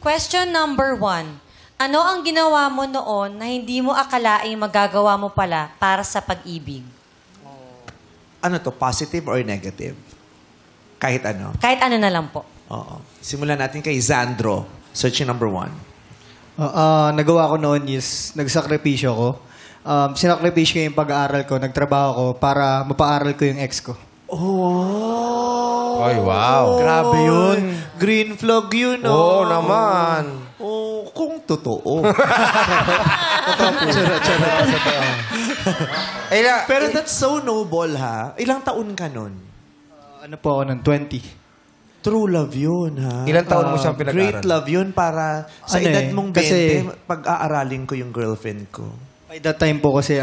Question number 1. Ano ang ginawa mo noon na hindi mo akalaing magagawa mo pala para sa pag-ibig? Ano to, positive or negative? Kahit ano. Kahit ano na lang po. Oo. Simulan natin kay Zandro. Searching number 1. Nagawa ko noon is, nagsakripisyo ko. Sinakripisyo ko yung pag-aaral ko, nagtrabaho ko para mapaaral ko yung ex ko. Oh! Ay, wow. Grabe yun. Green flag yun, Oo naman. Oh, kung totoo. Pero that's so noble, ha? Ilang taon ka nun? Ano po ako nun? 20. True love yun, ha? Ilang taon mo siyang pinag-aaral? Great love yun para sa Ano edad eh, mong 20, kasi- pag-aaralin ko yung girlfriend ko. By that time po kasi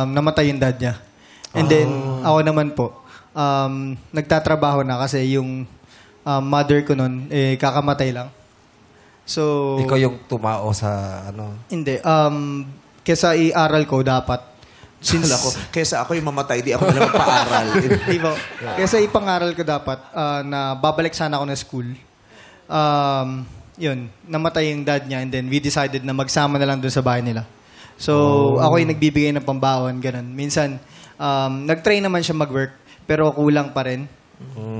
namatay yung dad niya. And then, ako naman po, nagtatrabaho na kasi yung mother ko nun, kakamatay lang. So, Ikaw yung tumao sa ano. hindi. Kesa i-aral ko dapat. Since ako, kesa ako yung mamatay, di ako na magpa-aral. Di ba? Kesa ipangaral ko dapat na babalik sana ako na school. Yun, namatay yung dad niya and then we decided na magsama na lang doon sa bahay nila. So, ako yung nagbibigay ng pambaon, ganun. Minsan, nag-try naman siya mag-work, pero kulang pa rin.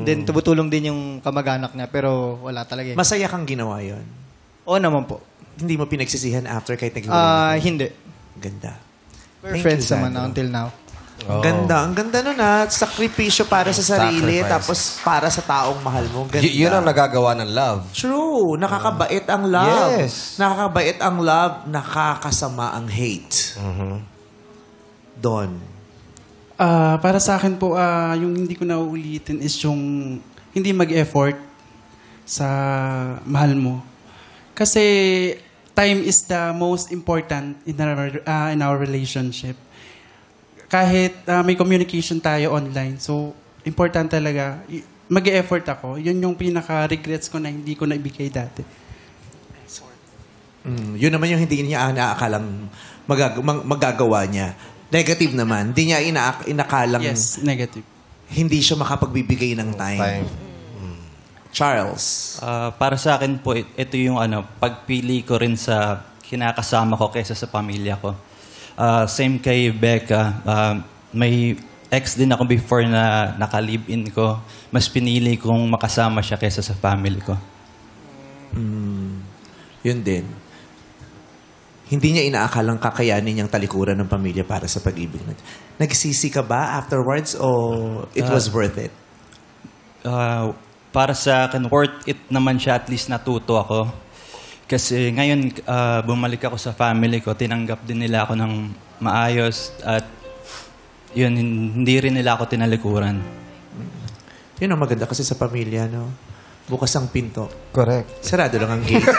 Then, tumutulong din yung kamag-anak niya, pero wala talaga. Masaya kang ginawa yon. Oo naman po. Hindi mo pinagsisihan after kahit nag-iwalay na kayo? Hindi. Ganda. We're Thank friends you, naman Sandro. until now. Ang ganda. Ang ganda nun, ha? Sakripisyo para sa sarili, Sacrifice. tapos para sa taong mahal mo. Ganda. Yun ang nagagawa ng love. True. Nakakabait ang love. Yes. Nakakabait ang love. Nakakasama ang hate. Don. Para sa akin po, yung hindi ko nauulitin is yung hindi mag-effort sa mahal mo. Kasi time is the most important in our relationship. Kahit may communication tayo online, so important talaga. Mag-effort ako. Yun yung pinaka-regrets ko na hindi ko naibigay dati. Yun naman yung hindi niya inaakalang magagawa niya. Negative naman. Hindi niya inakalang Yes, negative. hindi siya makapagbibigay ng time. Charles. Para sa akin po, ito yung pagpili ko rin sa kinakasama ko kaysa sa pamilya ko. Same kay Becca. May ex din ako before na naka-live-in ko. Mas pinili kong makasama siya kaysa sa family ko. Yun din. Hindi niya inaakalang kakayanin niyang talikuran ng pamilya para sa pag-ibig. Nagsisi ka ba afterwards o it was worth it? Para sa akin, worth it naman siya. At least natuto ako. Kasi ngayon, bumalik ako sa family ko. Tinanggap din nila ako ng maayos. At yun, hindi rin nila ako tinalikuran. Yun ang maganda kasi sa pamilya, no? Bukas ang pinto. Correct. Sarado lang ang gate.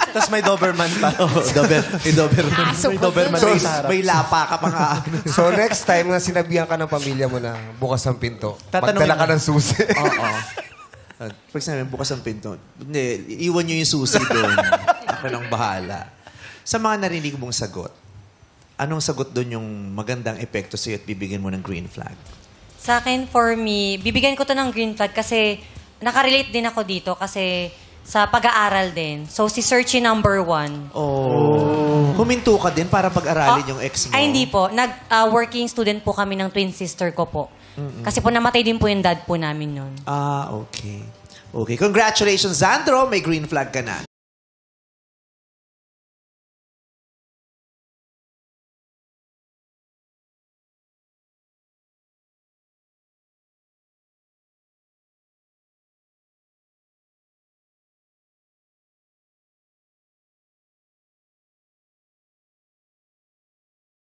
Tapos may Doberman pa. May Doberman. May Doberman. May lapa ka pa nga. So next time na sinabihan ka ng pamilya mo na bukas ang pinto, Tatanungin magdala ka mo. ng susi. Oo. Pag sinabi, bukas ang pinto. Hindi, iwan nyo yung susi doon. Ako nang bahala. Sa mga narinig mong sagot, anong sagot doon yung magandang epekto sa'yo at bibigyan mo ng green flag? Sa akin, for me, bibigyan ko to ng green flag kasi nakarelate din ako dito kasi sa pag-aaral din. So, si Searchy number 1. Oh. Huminto ka din para pag-aralin yung ex mo? Ay, hindi po. Working student po kami ng twin sister ko po. Kasi po namatay din po yung dad po namin nun. Okay. Okay. Congratulations, Zandro. May green flag ka na.